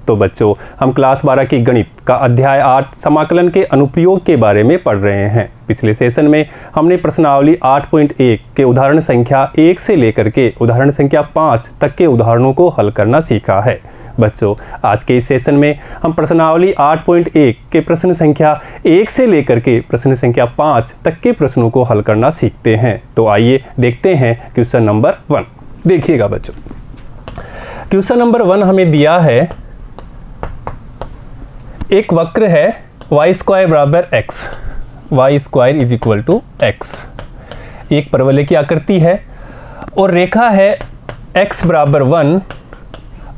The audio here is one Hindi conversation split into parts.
तो बच्चों हम क्लास 12 की गणित का अध्याय 8 समाकलन के अनुप्रयोग के बारे में पढ़ रहे हैं। पिछले सेशन में हमने प्रश्नावली 8.1 के उदाहरण संख्या 1 से लेकर के उदाहरण संख्या 5 तक के उदाहरणों को हल करना सीखा है। बच्चों आज के इस सेशन में हम प्रश्नावली 8.1 के प्रश्न संख्या 1 से लेकर के प्रश्न संख्या 5 तक के प्रश्नों को हल करना सीखते हैं। तो आइए देखते हैं क्वेश्चन नंबर 1। देखिएगा बच्चों, क्वेश्चन नंबर 1 हमें दिया है, एक वक्र है y स्क्वायर बराबर x, y square is equal to x, एक परवलय की आकृति है और रेखा है x बराबर 1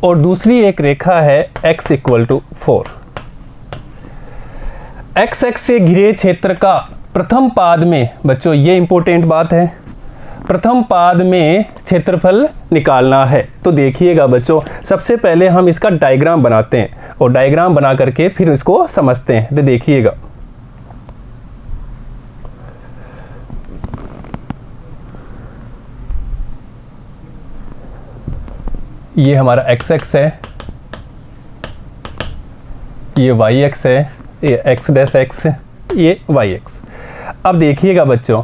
और दूसरी एक रेखा है x equal to 4। x x से घिरे क्षेत्र का प्रथम पाद में, बच्चों ये इंपॉर्टेंट बात है, प्रथम पाद में क्षेत्रफल निकालना है। तो देखिएगा बच्चों, सबसे पहले हम इसका डायग्राम बनाते हैं और डायग्राम बना करके फिर इसको समझते हैं। तो देखिएगा, ये हमारा x एक्स है, ये y एक्स है, ये x डैश x, ये y एक्स। अब देखिएगा बच्चों,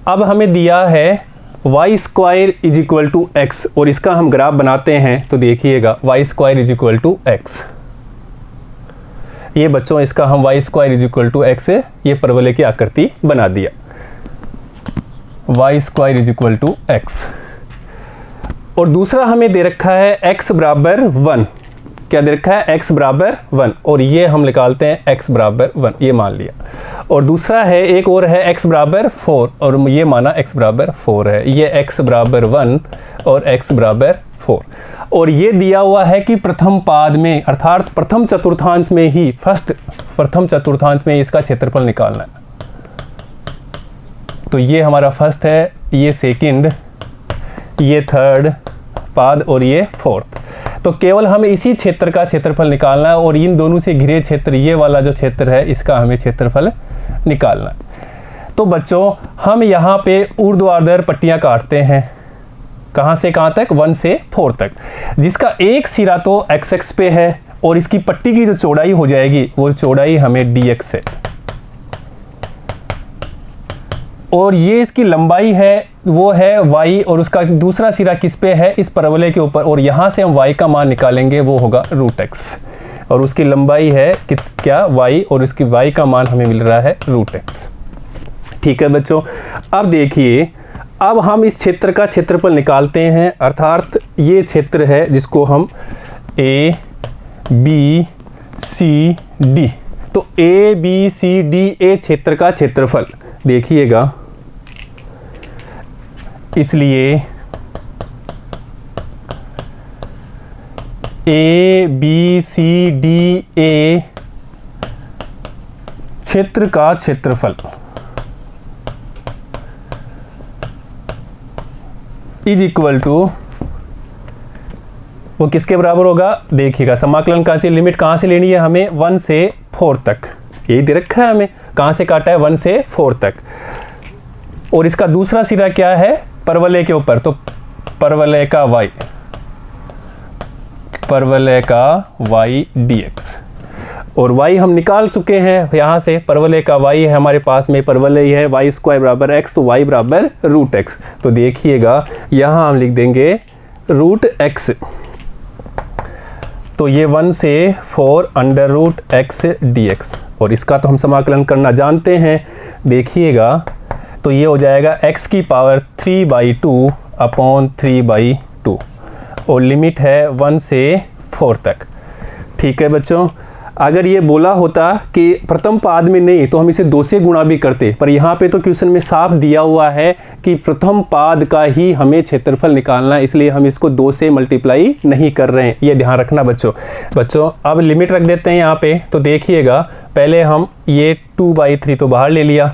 अब हमें दिया है y square is equal to x और इसका हम ग्राफ बनाते हैं। तो देखिएगा y square is equal to x, ये बच्चों इसका हम y square is equal to x ये परवलय की आकृति बना दिया, y square is equal to x. और दूसरा हमें दे रखा है x बराबर 1, क्या दे रखा है x बराबर 1 और ये हम निकालते हैं x बराबर 1, ये मान लिया। और दूसरा है, एक और है x बराबर 4 और ये माना x बराबर 4 है, ये x बराबर 1 और x बराबर 4। और ये दिया हुआ है कि प्रथम पाद में अर्थात प्रथम चतुर्थांश में ही प्रथम चतुर्थांश में इसका क्षेत्रफल निकालना है। तो ये हमारा फर्स्ट है, ये सेकंड, ये थर्ड पाद और ये फोर्थ। तो केवल हमें इसी क्षेत्र का क्षेत्रफल निकालना है और इन दोनों से घिरे क्षेत्र, ये वाला जो क्षेत्र है इसका हमें क्षेत्रफल निकालना है। तो बच्चों हम यहाँ पे ऊर्ध्वाधर पट्टियाँ काटते हैं, कहाँ से कहाँ तक, 1 से 4 तक, जिसका एक सिरा तो x एक्स पे है और इसकी पट्टी की जो चौड़ाई हो जाएगी वो चौड़ाई हमें dx है और ये इसकी लंबाई है वो है y और उसका दूसरा सिरा किस पे है, इस परवलय के ऊपर, और यहाँ से हम y का मान निकालेंगे वो होगा √x और उसकी लंबाई है क्या, y और इसकी y का मान हमें मिल रहा है √x। ठीक है बच्चों, अब देखिए, अब हम इस क्षेत्र का क्षेत्रफल निकालते हैं, अर्थात ये क्षेत्र है जिसको हम a b c d, तो a b c d ए क्षेत्र का क्षेत्रफल देखिएगा, इसलिए A B C D A क्षेत्र का क्षेत्रफल इज इक्वल टू, वो किसके बराबर होगा, देखिएगा समाकलन कहाँ से, लिमिट कहाँ से लेनी है हमें, 1 से 4 तक, यही दे रखा है हमें, कहाँ से काटा है 1 से 4 तक। और इसका दूसरा सिरा क्या है, परवलय के ऊपर, तो परवलय का y, परवलय का y dx, और y हम निकाल चुके हैं यहाँ से, परवलय का y है हमारे पास में, परवलय है y स्क्वायर बराबर x, तो y बराबर √x। तो देखिएगा यहाँ हम लिख देंगे √x, तो ये 1 से 4 √x dx, और इसका तो हम समाकलन करना जानते हैं। देखिएगा तो ये हो जाएगा x की पावर 3/2 अपॉन 3/2 और लिमिट है 1 से 4 तक। ठीक है बच्चों, अगर ये बोला होता कि प्रथम पाद में नहीं तो हम इसे 2 से गुणा भी करते, पर यहाँ पे तो क्वेश्चन में साफ दिया हुआ है कि प्रथम पाद का ही हमें क्षेत्रफल निकालना है, इसलिए हम इसको 2 से मल्टीप्लाई नहीं कर रहे हैं, ये ध्यान रखना बच्चों। अब लिमिट रख देते हैं यहाँ पे, तो देखिएगा पहले हम ये 2/3 तो बाहर ले लिया,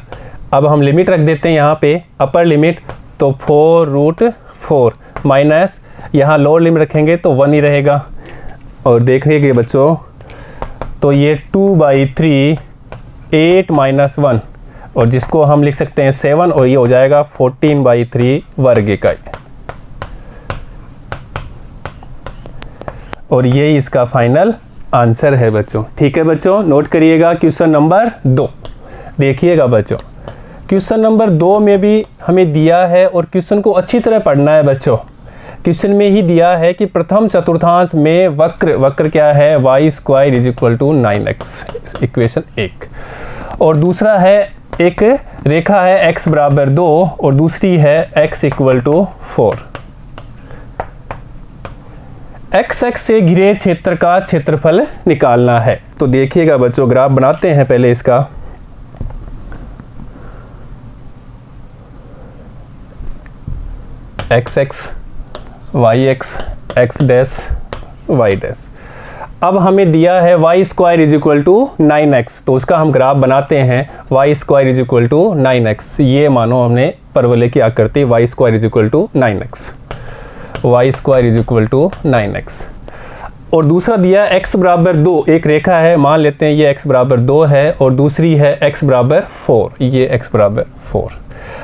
अब हम लिमिट रख देते हैं यहाँ पे, अपर लिमिट तो 4√4 माइनस यहाँ लोअर लिमिट रखेंगे तो 1 ही रहेगा, और देखिएगा बच्चों तो ये 2/3 8 - 1 और जिसको हम लिख सकते हैं 7 और ये हो जाएगा 14/3 वर्ग इकाई, और ये इसका फाइनल आंसर है बच्चों। ठीक है बच्चों, नोट करिएगा क्वेश्चन नंबर 2। देखिएगा बच्चों, क्वेश्चन नंबर 2 में भी हमें दिया है और क्वेश्चन को अच्छी तरह पढ़ना है बच्चों। क्वेश्चन में ही दिया है कि प्रथम चतुर्थांश में वक्र क्या है, y square is equal to 9x, equation 1। और दूसरा है एक रेखा है x बराबर 2 और दूसरी है x इक्वल टू 4। x से घिरे क्षेत्र का क्षेत्रफल निकालना है। तो देखिएगा बच्चों, ग्राफ बनाते हैं पहले इसका। x y x dash y dash. अब हमें दिया है y square is equal to 9x, तो उसका हम ग्राफ बनाते हैं। y square is equal to 9x, ये मानो हमने परवलय की आकृति y square is equal to 9x, y square is equal to 9x। और दूसरा दिया x बराबर 2, एक रेखा है, मान लेते हैं ये x बराबर 2 है और दूसरी है x बराबर 4, ये x बराबर 4।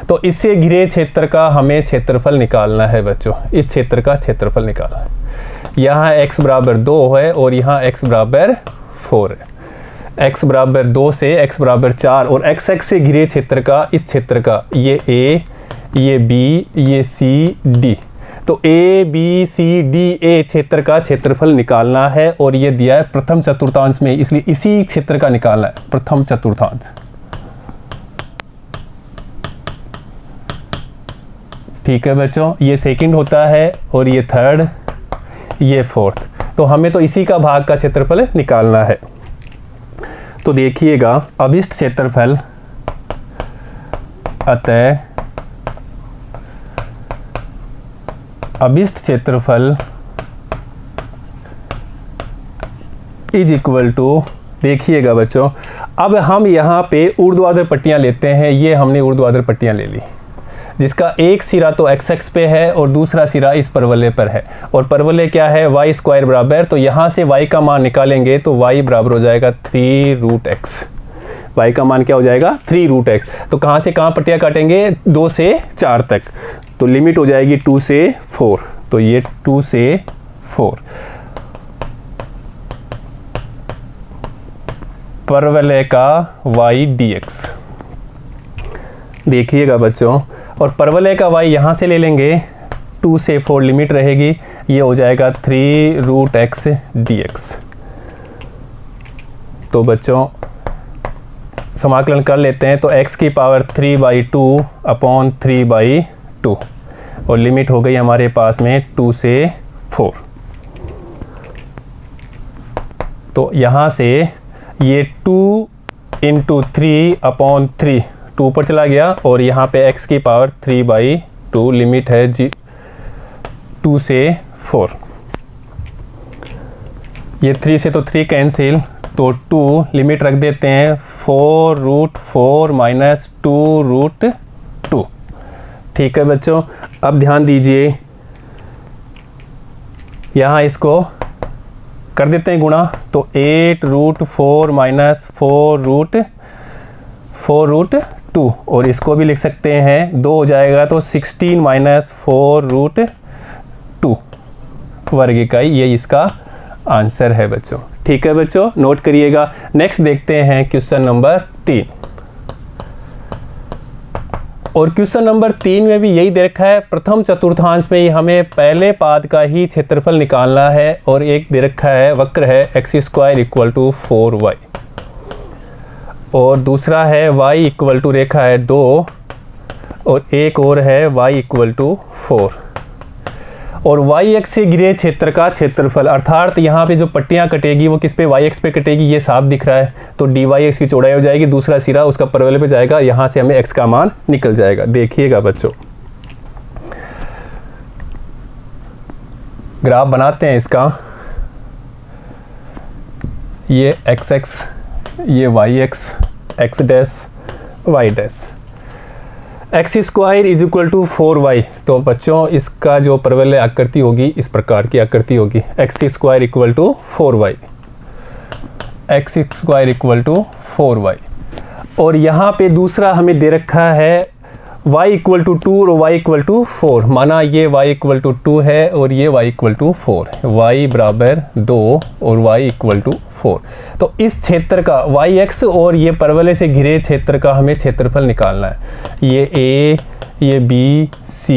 तो इससे घिरे क्षेत्र का हमें क्षेत्रफल निकालना है बच्चों, इस क्षेत्र का क्षेत्रफल निकालना है। यहाँ x बराबर 2 है और यहाँ x बराबर 4 है। x बराबर 2 से x बराबर 4 और x से घिरे क्षेत्र का, इस क्षेत्र का, ये a, ये b, ये c, d। तो a b c d a क्षेत्र का क्षेत्रफल निकालना है और ये दिया है प्रथम चतुर्थांश में, इसलिए इसी क्षेत्र का निकालना है, प्रथम चतुर्थांश। ठीक है बच्चों, ये सेकंड होता है और ये थर्ड, ये फोर्थ। तो हमें तो इसी का भाग का क्षेत्रफल निकालना है। तो देखिएगा, अभिष्ट क्षेत्रफल अतः अभिष्ट क्षेत्रफल इज इक्वल टू, देखिएगा बच्चों, अब हम यहाँ पे ऊर्ध्वाधर पट्टियाँ लेते हैं। ये हमने ऊर्ध्वाधर पट्टियाँ ले ली, जिसका एक सिरा तो x पे है और दूसरा सिरा इस परवलय पर है। और परवलय क्या है, y स्क्वायर बराबर, तो यहाँ से y का मान निकालेंगे तो y बराबर हो जाएगा 3√x। y का मान क्या हो जाएगा, 3√x। तो कहाँ से कहाँ पट्टियाँ काटेंगे, 2 से 4 तक, तो लिमिट हो जाएगी 2 से 4, तो ये 2 से 4। परवलय का y dx। देखिएगा बच्चों, और परवलय का y यहाँ से ले लेंगे, 2 से 4 लिमिट रहेगी, ये हो जाएगा 3√x dx। तो बच्चों समाकलन कर लेते हैं, तो x की पावर 3/2 अपॉन 3/2 और लिमिट हो गई हमारे पास में 2 से 4। तो यहाँ से ये 2 × 3 अपॉन 3, 2 पर चला गया और यहाँ पे x की पावर 3/2 लिमिट है जी 2 से 4। ये 3 से तो 3 कैंसिल, तो 2 लिमिट रख देते हैं 4√4 माइनस 2√2। ठीक है बच्चों, अब ध्यान दीजिए, यहाँ इसको कर देते हैं गुणा, तो 8√4 माइनस 4√2 और इसको भी लिख सकते हैं, 2 हो जाएगा तो 16 माइनस 4√2 वर्ग इकाई, ये इसका आंसर है बच्चों। ठीक है बच्चों, नोट करिएगा। नेक्स्ट देखते हैं क्वेश्चन नंबर 3। और क्वेश्चन नंबर 3 में भी यही दे रखा है, प्रथम चतुर्थांश में ही हमें पहले पाद का ही क्षेत्रफल निकालना है और एक दे रखा है वक्र है x square equal to 4y और दूसरा है y इक्वल टू रेखा है 2 और एक और है y इक्वल टू 4 और y x से घिरे क्षेत्र का क्षेत्रफल, अर्थात यहाँ पे जो पट्टियाँ कटेगी वो किस पे, y x पे कटेगी, ये साफ दिख रहा है। तो dy x की चौड़ाई हो जाएगी, दूसरा सिरा उसका परवलय पे जाएगा, यहाँ से हमें x का मान निकल जाएगा। देखिएगा बच्चों, ग्राफ बनाते हैं इसका। ये x, ये y x dash y dash, x square is equal to 4y। तो बच्चों इसका जो परवलय आकृति होगी इस प्रकार की आकृति होगी, x square equal to 4y, x square equal to 4y। और यहाँ पे दूसरा हमें दे रखा है y इक्वल टू 2 और y इक्वल टू 4, माना ये y इक्वल टू 2 है और ये y इक्वल टू 4, y बराबर 2 और y इक्वल टू 4। तो इस क्षेत्र का yx और ये परवलय से घिरे क्षेत्र का हमें क्षेत्रफल निकालना है। ये a, ये b, c,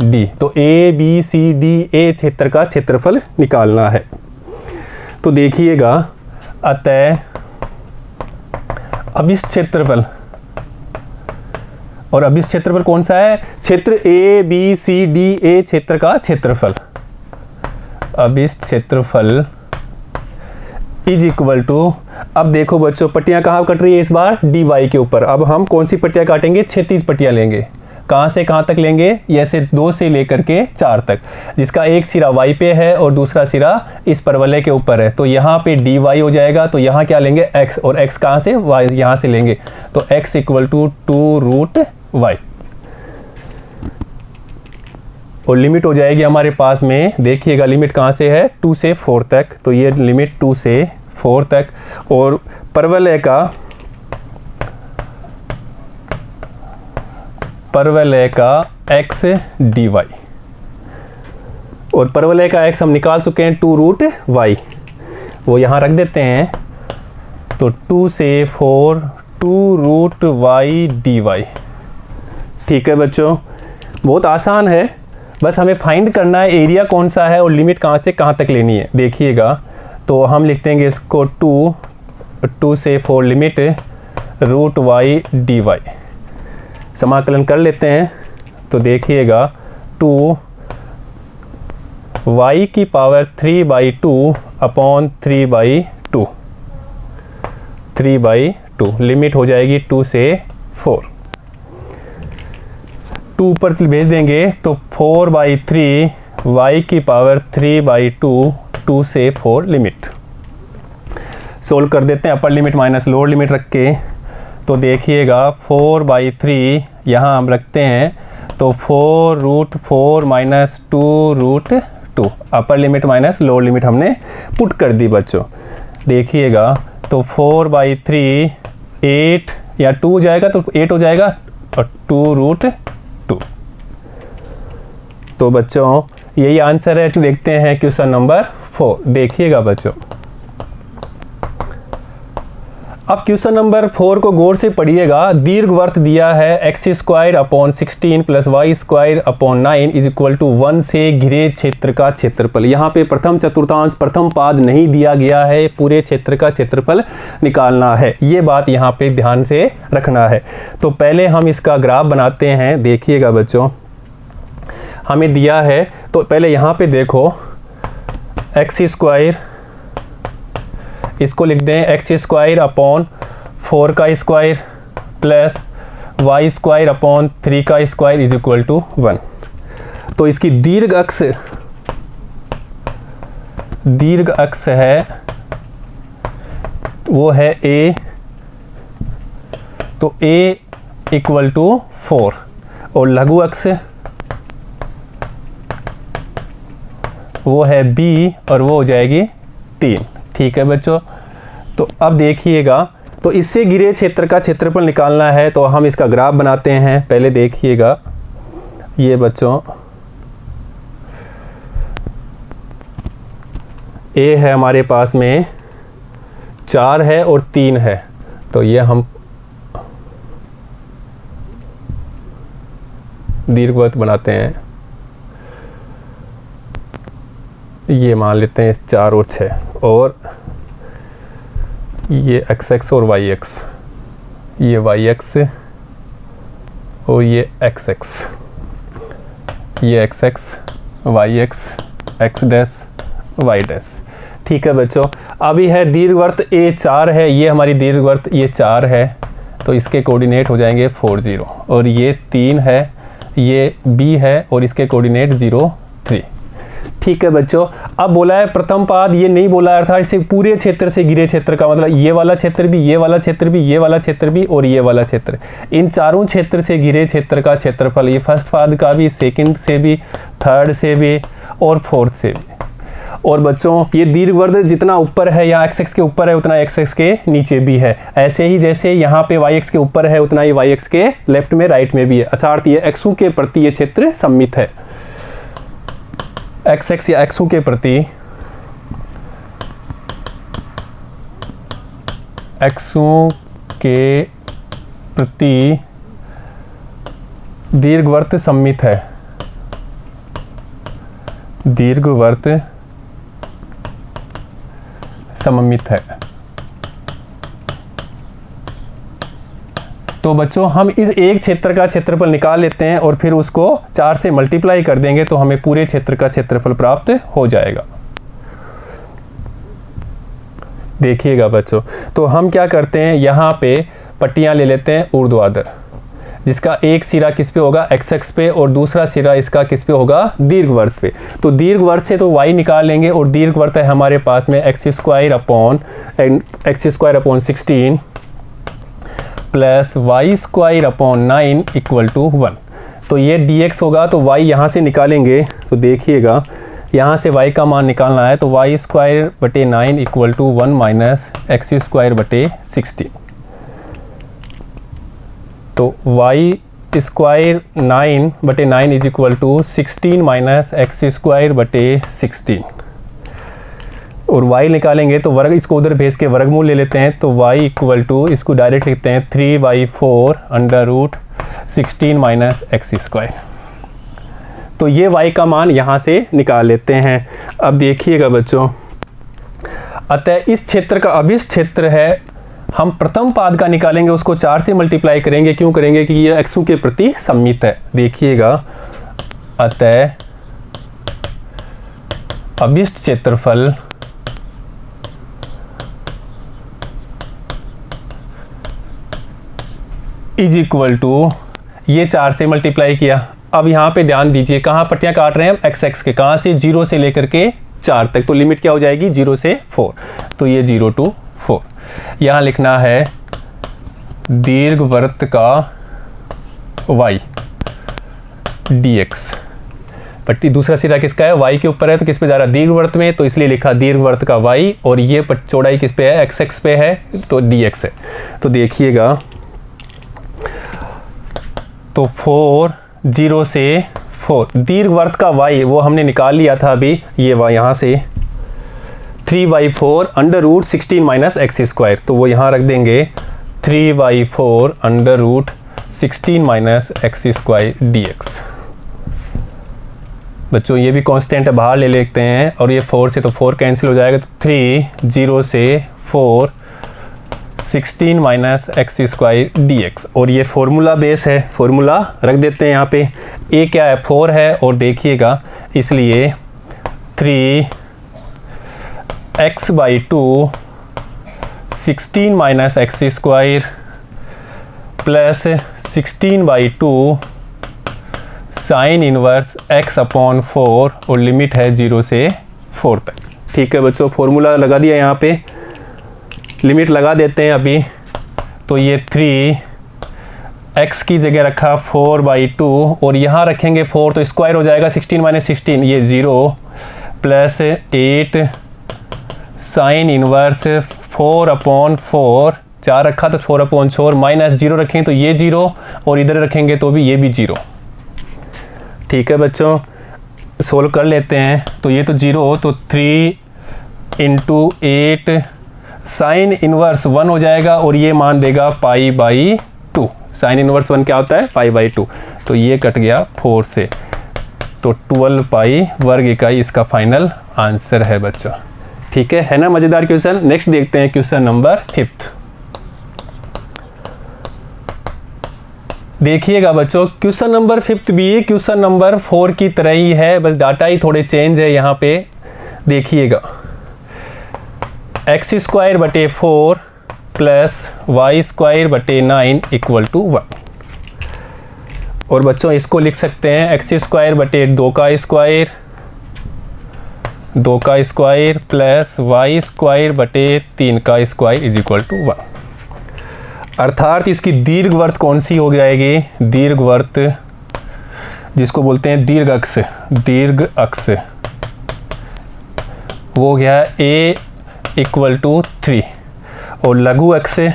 d, तो a, b, c, d, a क्षेत्र का क्षेत्रफल निकालना है। तो देखिएगा, अतः अब इस क्षेत्रफल, और अब इस क्षेत्रफल कौन सा है? क्षेत्र ए बी सी डी, ए क्षेत्र का क्षेत्रफल। अब इस क्षेत्रफल इज इक्वल टू, अब देखो बच्चों पट्टियां कहाँ कट रही है इस बार? डी वाई के ऊपर। अब हम कौन सी पट्टियां काटेंगे? 36 पट्टियां लेंगे। कहाँ से कहाँ तक लेंगे? ऐसे 2 से लेकर के 4 तक, जिसका एक सिरा y पे है और दूसरा सिरा इस परवलय के ऊपर है। तो यहाँ पे dy हो जाएगा, तो यहाँ क्या लेंगे? x, और x कहाँ से? y यहाँ से लेंगे, तो x इक्वल टू 2√y। और लिमिट हो जाएगी हमारे पास में, देखिएगा लिमिट कहाँ से है? 2 से 4 तक, तो ये लिमिट 2 से 4 तक। और परवलय का x dy, और परवलय का x हम निकाल चुके हैं 2√y, वो यहाँ रख देते हैं। तो 2 से 4 2√y dy। ठीक है बच्चों, बहुत आसान है, बस हमें फाइंड करना है एरिया कौन सा है और लिमिट कहाँ से कहाँ तक लेनी है। देखिएगा, तो हम लिखते हैं इसको 2 से 4 लिमिट √y dy, समाकलन कर लेते हैं। तो देखिएगा 2y की पावर 3/2 अपॉन 3/2, 3/2 लिमिट हो जाएगी 2 से 4। 2 ऊपर भेज देंगे तो 4/3 y की पावर 3/2, 2 से 4 लिमिट। सोल्व कर देते हैं upper limit minus lower limit रख के। तो देखिएगा 4/3 यहाँ हम रखते हैं, तो 4√4 minus 2√2, upper limit minus lower limit हमने पुट कर दी बच्चों। देखिएगा तो 4/3 8 या 2 हो जाएगा, तो 8 हो जाएगा, और 2√2। तो बच्चों यही आंसर है। देखते हैं क्वेश्चन नंबर 4। देखिएगा बच्चों, अब क्वेश्चन नंबर 4 को गौर से पढ़िएगा। दीर्घवृत्त दिया है x² upon 16 plus y² upon 9 is equal to 1 से घिरे क्षेत्र का क्षेत्रफल। यहाँ पे प्रथम चतुर्थांश प्रथम पाद नहीं दिया गया है, पूरे क्षेत्र का क्षेत्रफल निकालना है, ये बात यहाँ पे ध्यान से रखना है। तो पहले हम इसका ग्राफ बनाते हैं। देखिएगा बच्चों, हमें दिया है, तो पहले यहाँ पे देखो x², इसको लिख दें x² अपॉन 4 का स्क्वायर प्लस y² अपॉन 3 का स्क्वायर इज इक्वल टू 1। तो इसकी दीर्घ अक्ष है, वो है a, तो a इक्वल टू 4, और लघु अक्ष वो है b, और वो हो जाएगी 3। ठीक है बच्चों, तो अब देखिएगा, तो इससे घिरे क्षेत्र का क्षेत्रफल निकालना है, तो हम इसका ग्राफ बनाते हैं। पहले देखिएगा, ये बच्चों ए है हमारे पास में 4 है और 3 है, तो ये हम दीर्घवृत्त बनाते हैं। ये मान लेते हैं 4 और 6, और ये x और y, ये y और ये x, ये x, y, x', y'। ठीक है बच्चों, अभी है दीर्घवृत्त ए 4 है, ये हमारी दीर्घवृत्त ये 4 है, तो इसके कोऑर्डिनेट हो जाएंगे 4 0, और ये 3 है, ये b है, और इसके कोऑर्डिनेट 0 3। ठीक है बच्चों, अब बोला है प्रथम पाद, ये नहीं बोला है, अर्थात इसे पूरे क्षेत्र से घिरे क्षेत्र का मतलब ये वाला क्षेत्र भी, ये वाला क्षेत्र भी, ये वाला क्षेत्र भी और ये वाला क्षेत्र, इन चारों क्षेत्र से घिरे क्षेत्र का क्षेत्रफल, ये फर्स्ट पाद का भी, सेकंड से भी, थर्ड से भी और फोर्थ से भी। और बच्चों ये दीर्घवृत्त जितना ऊपर है या एक्स एक्स के ऊपर है उतना एक्स एक्स के नीचे भी है। ऐसे ही जैसे यहाँ पे वाई एक्स के ऊपर है उतना ही वाई एक्स के लेफ्ट में राइट में भी है। अर्थात ये एक्सों के प्रति ये क्षेत्र सममित है। एक्स एक्स या एक्सों के प्रति एक्सों के प्रति दीर्घवृत्त सममित है। दीर्घवृत्त सममित है। तो बच्चों हम इस एक क्षेत्र का क्षेत्रफल निकाल लेते हैं और फिर उसको 4 से मल्टीप्लाई कर देंगे तो हमें पूरे क्षेत्र का क्षेत्रफल प्राप्त हो जाएगा। देखिएगा बच्चों, तो हम क्या करते हैं, यहाँ पे पट्टियाँ ले लेते हैं ऊर्ध्वाधर, जिसका एक सिरा किस पे होगा, एक्स एक्स पे, और दूसरा सिरा इसका किस पे होगा, दीर्घवृत्त पे। तो दीर्घवृत्त से तो y निकाल लेंगे और दीर्घवृत्त है हमारे पास में x square upon 16 plus y square upon 9 equal to 1। तो ये dx होगा, तो y यहाँ से निकालेंगे तो देखिएगा यहाँ से y का मान निकालना है, तो वाई स्क्वायर बटे 9 equal to 1 minus x square बटे 16। तो y स्क्वायर 9 बटे 9 is equal to 16 minus x square बटे 16। और y निकालेंगे तो वर्ग, इसको उधर भेज के वर्गमूल ले लेते हैं, तो y इक्वल टू इसको डायरेक्ट लिखते हैं 3/4 under root 16 minus x square. तो ये y का मान यहाँ से निकाल लेते हैं। अब देखिएगा बच्चों, अतः इस क्षेत्र का अभिष्ट क्षेत्र है, हम प्रथम पाद का निकालेंगे, उसको 4 से मल्टीप्लाई करेंगे। क्यों करेंगे कि ये एक्सों के प्रति सममित है। देखिएगा, अतः अभिष्ट क्षेत्रफल इज इक्वल टू, ये 4 से मल्टीप्लाई किया। अब यहाँ पे ध्यान दीजिए, कहाँ पट्टियाँ काट रहे हैं हम, एक्स एक्स के, कहाँ से 0 से लेकर के 4 तक, तो लिमिट क्या हो जाएगी 0 से 4, तो ये 0 to 4। यहाँ लिखना है दीर्घवृत्त का y dx। पट्टी दूसरा सिरा किसका है, y के ऊपर है, तो किस पे जा रहा है, दीर्घवृत्त में, तो इसलिए लिखा दीर्घवृत्त का y, और ये चौड़ाई किस पे है, एक्स एक्स पे है, तो dx है। तो देखिएगा, तो 4 0 से 4 दीर्घवृत्त का y वो हमने निकाल लिया था अभी, ये y यहाँ से 3/4 under root 16 minus x square, तो वो यहाँ रख देंगे 3/4 under root 16 minus x square dx। बच्चों ये भी कांस्टेंट है, बाहर ले लेते हैं, और ये 4 से तो 4 कैंसिल हो जाएगा, तो 3 0 से 4 16 माइनस एक्स स्क्वायर dx। और ये फॉर्मूला बेस है, फॉर्मूला रख देते हैं यहाँ पे। a क्या है, 4 है, और देखिएगा इसलिए 3x/2 16 minus x square plus 16/2 sine inverse x upon 4, और लिमिट है 0 से 4 तक। ठीक है बच्चों, फॉर्मूला लगा दिया, यहाँ पे लिमिट लगा देते हैं अभी। तो ये 3x की जगह रखा 4/2, और यहाँ रखेंगे 4 तो स्क्वायर हो जाएगा 16 माइनस 16, ये 0 प्लस 8 साइन इनवर्स 4/4, 4 रखा तो 4/4 माइनस 0 रखेंगे तो ये 0, और इधर रखेंगे तो भी ये भी 0। ठीक है बच्चों, सोल्व कर लेते हैं। तो ये तो 0, तो 3 × 8 साइन इनवर्स 1 हो जाएगा, और ये मान देगा π/2। साइन इनवर्स 1 क्या होता है, π/2। तो ये कट गया 4 से, तो 12 पाई वर्ग इकाई इसका फाइनल आंसर है बच्चों। ठीक है ना, मज़ेदार क्वेश्चन। नेक्स्ट देखते हैं क्वेश्चन नंबर 5। देखिएगा बच्चों, क्वेश्चन नंबर 5 भी क्वेश्चन नंबर 4 की तरह ही है, बस डाटा ही थोड़े चेंज है यहाँ पे। देखिएगा, एक्स स्क्वायर बटे 4 प्लस वाई स्क्वायर बटे 9 इक्वल टू 1। और बच्चों इसको लिख सकते हैं एक्स स्क्वायर बटे 2 का स्क्वायर प्लस वाई स्क्वायर बटे 3 का स्क्वायर इज इक्वल टू 1। अर्थात इसकी दीर्घवृत्त कौन सी हो जाएगी, दीर्घवृत्त जिसको बोलते हैं दीर्घ अक्ष वो गया a इक्वल टू 3 और लघु x से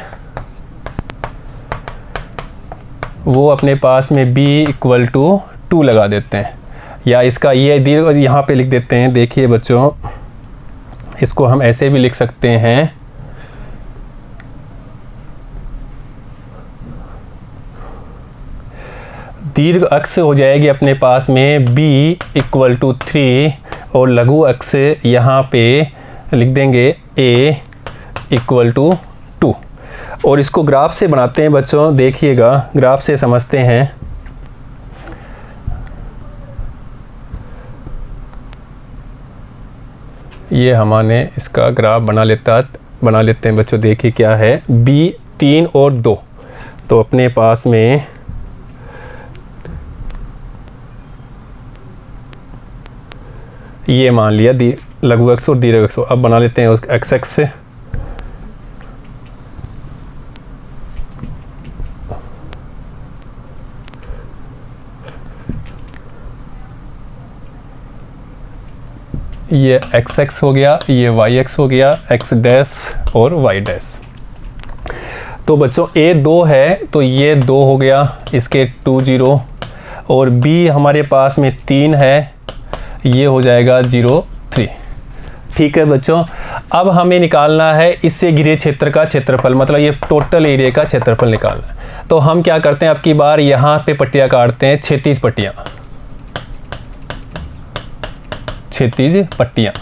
वो अपने पास में b इक्वल टू 2 लगा देते हैं, या इसका ये दीर्घ यहाँ पे लिख देते हैं। देखिए बच्चों, इसको हम ऐसे भी लिख सकते हैं, दीर्घ अक्ष हो जाएगी अपने पास में b इक्वल टू 3 और लघु अक्ष यहाँ पे लिख देंगे a इक्वल टू 2। और इसको ग्राफ से बनाते हैं बच्चों, देखिएगा ग्राफ से समझते हैं। ये हमने इसका ग्राफ बना लेते हैं बच्चों। देखिए क्या है, b 3 और 2, तो अपने पास में ये मान लिया लघु अक्ष और दीर्घ अक्ष। अब बना लेते हैं उस एक्स एक्स से। ये एक्स एक्स हो गया, ये वाई एक्स हो गया, एक्स डैश और वाई डैश। तो बच्चों a 2 है तो ये 2 हो गया, इसके 2 0, और b हमारे पास में 3 है, ये हो जाएगा 0 3। ठीक है बच्चों, अब हमें निकालना है इससे घिरे क्षेत्र का क्षेत्रफल, मतलब ये टोटल एरिया का क्षेत्रफल निकालना है। तो हम क्या करते हैं, अब की बार यहाँ पे पट्टियाँ काटते हैं, 36 पट्टियाँ, 36 पट्टियाँ।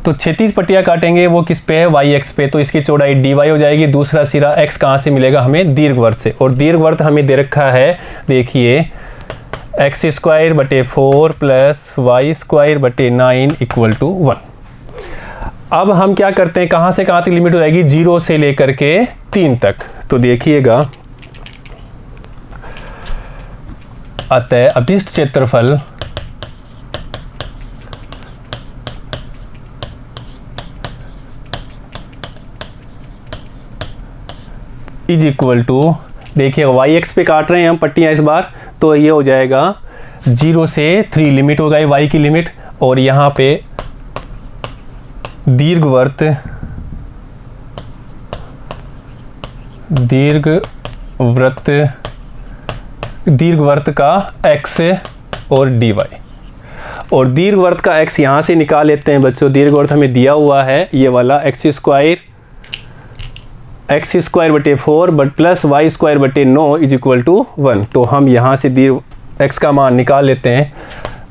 तो 36 पट्टियाँ काटेंगे, वो किस पे है, वाई एक्स पे। तो इसकी चौड़ाई dy हो जाएगी। दूसरा सिरा x कहाँ से मिलेगा हमें, दीर्घवृत्त से, और दीर्घवृत्त हमें दे रखा है, देखिए एक्स स्क्वायर बटे 4 प्लस वाई स्क्वायर बटे 9 इक्वल टू 1। अब हम क्या करते हैं, कहाँ से कहाँ तक लिमिट हो जाएगी, 0 से लेकर के 3 तक। तो देखिएगा, अतः अभिष्ट क्षेत्रफल इज इक्वल टू, देखिए वाई एक्स पे काट रहे हैं हम पट्टियाँ इस बार, तो ये हो जाएगा 0 से 3 लिमिट हो गई y की लिमिट, और यहाँ पे दीर्घवृत्त का x और dy, और दीर्घवृत्त का x यहाँ से निकाल लेते हैं बच्चों। दीर्घवृत्त हमें दिया हुआ है ये वाला एक्स स्क्वायर बटे 4 प्लस वाई स्क्वायर बटे 9 इज इक्वल टू 1। तो हम यहाँ से x का मान निकाल लेते हैं।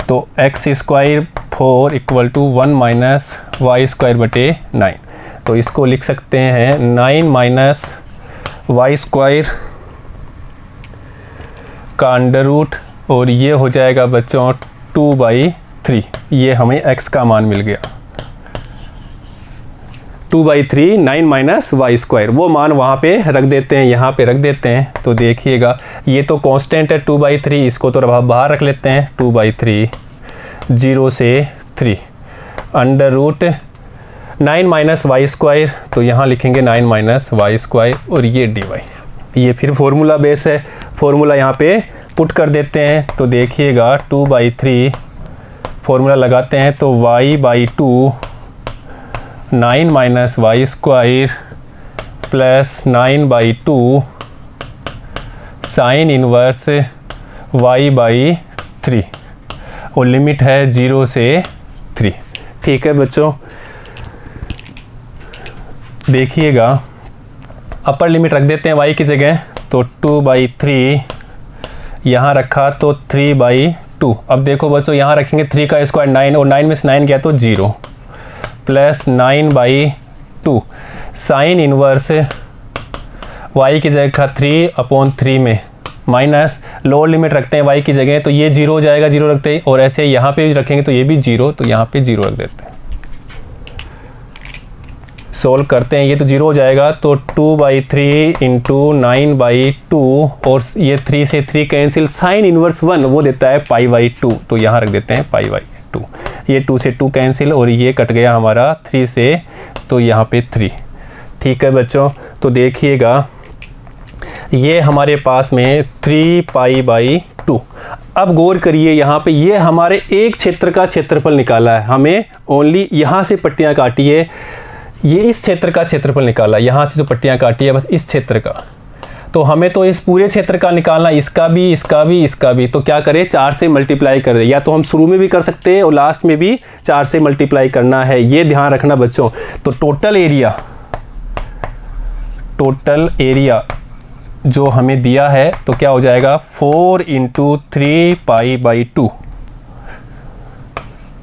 तो x square 4 equal to 1 minus y square बटे 9। तो इसको लिख सकते हैं 9 माइनस वाई स्क्वायर का अंडर रूट, और ये हो जाएगा बच्चों 2/3। ये हमें x का मान मिल गया, 2/3 9 माइनस वाई स्क्वायर। वो मान वहाँ पे रख देते हैं, यहाँ पे रख देते हैं। तो देखिएगा ये तो कांस्टेंट है 2/3, इसको तो बाहर रख लेते हैं। 2/3 0 से 3 under root 9 minus y square, तो यहाँ लिखेंगे 9 माइनस वाई स्क्वायर, और ये dy। ये फिर फॉर्मूला बेस है, फॉर्मूला यहाँ पे पुट कर देते हैं। तो देखिएगा 2/3 फॉर्मूला लगाते हैं, तो y/2 9 minus y square plus 9/2 sine inverse y/3, और लिमिट है 0 से 3। ठीक है बच्चों, देखिएगा अपर लिमिट रख देते हैं y की जगह। तो 2/3 यहाँ रखा तो 3/2। अब देखो बच्चों, यहाँ रखेंगे 3 का स्क्वायर 9, और 9 में से 9 गया तो 0, प्लस 9/2 साइन इनवर्स y की जगह 3/3 में माइनस लोअर लिमिट रखते हैं y की जगह, तो ये 0 हो जाएगा 0 रखते हैं, और ऐसे यहाँ पे भी रखेंगे तो ये भी 0, तो यहाँ पे 0 रख देते हैं। सोल्व करते हैं, ये तो 0 हो जाएगा। तो 2/3 इंटू 9/2, और ये 3 से 3 कैंसिल, साइन इनवर्स 1 वो देता है π/2, तो यहाँ रख देते हैं π/2। ये 2 से 2 कैंसिल, और ये कट गया हमारा 3 से, तो यहाँ पे 3। ठीक है बच्चों, तो देखिएगा ये हमारे पास में 3π/2। अब गौर करिए यहाँ पे, ये हमारे एक क्षेत्र का क्षेत्रफल निकाला है, हमें ओनली यहाँ से पट्टियाँ काटी है, ये इस क्षेत्र का क्षेत्रफल निकाला, यहाँ से जो पट्टियाँ काटी है बस इस क्षेत्र का। तो हमें तो इस पूरे क्षेत्र का निकालना, इसका भी, इसका भी, इसका भी। तो क्या करें, 4 से मल्टीप्लाई कर दें, या तो हम शुरू में भी कर सकते हैं और लास्ट में भी 4 से मल्टीप्लाई करना है, ये ध्यान रखना बच्चों। तो टोटल एरिया जो हमें दिया है तो क्या हो जाएगा, 4 × 3π/2,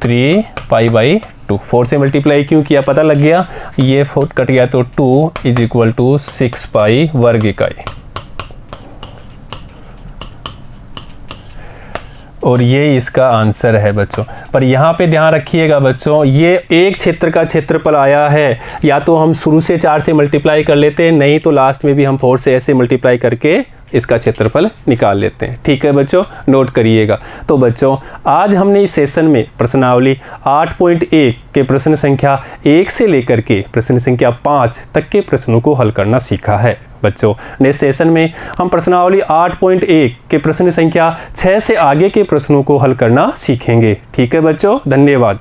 3π/2। 4 से मल्टीप्लाई क्यों किया पता लग गया, ये 4 कट गया तो 2 = 6π वर्ग इकाई। और ये इसका आंसर है बच्चों। पर यहाँ पे ध्यान रखिएगा बच्चों, ये एक क्षेत्र का क्षेत्रफल आया है, या तो हम शुरू से 4 से मल्टीप्लाई कर लेते हैं, नहीं तो लास्ट में भी हम 4 से ऐसे मल्टीप्लाई करके इसका क्षेत्रफल निकाल लेते हैं। ठीक है बच्चों, नोट करिएगा। तो बच्चों आज हमने इस सेशन में प्रश्नावली 8.1 के प्रश्न संख्या 1 से लेकर के प्रश्न संख्या 5 तक के प्रश्नों को हल करना सीखा है। बच्चों नेक्स्ट सेशन में हम प्रश्नावली 8.1 के प्रश्न संख्या 6 से आगे के प्रश्नों को हल करना सीखेंगे। ठीक है बच्चों, धन्यवाद।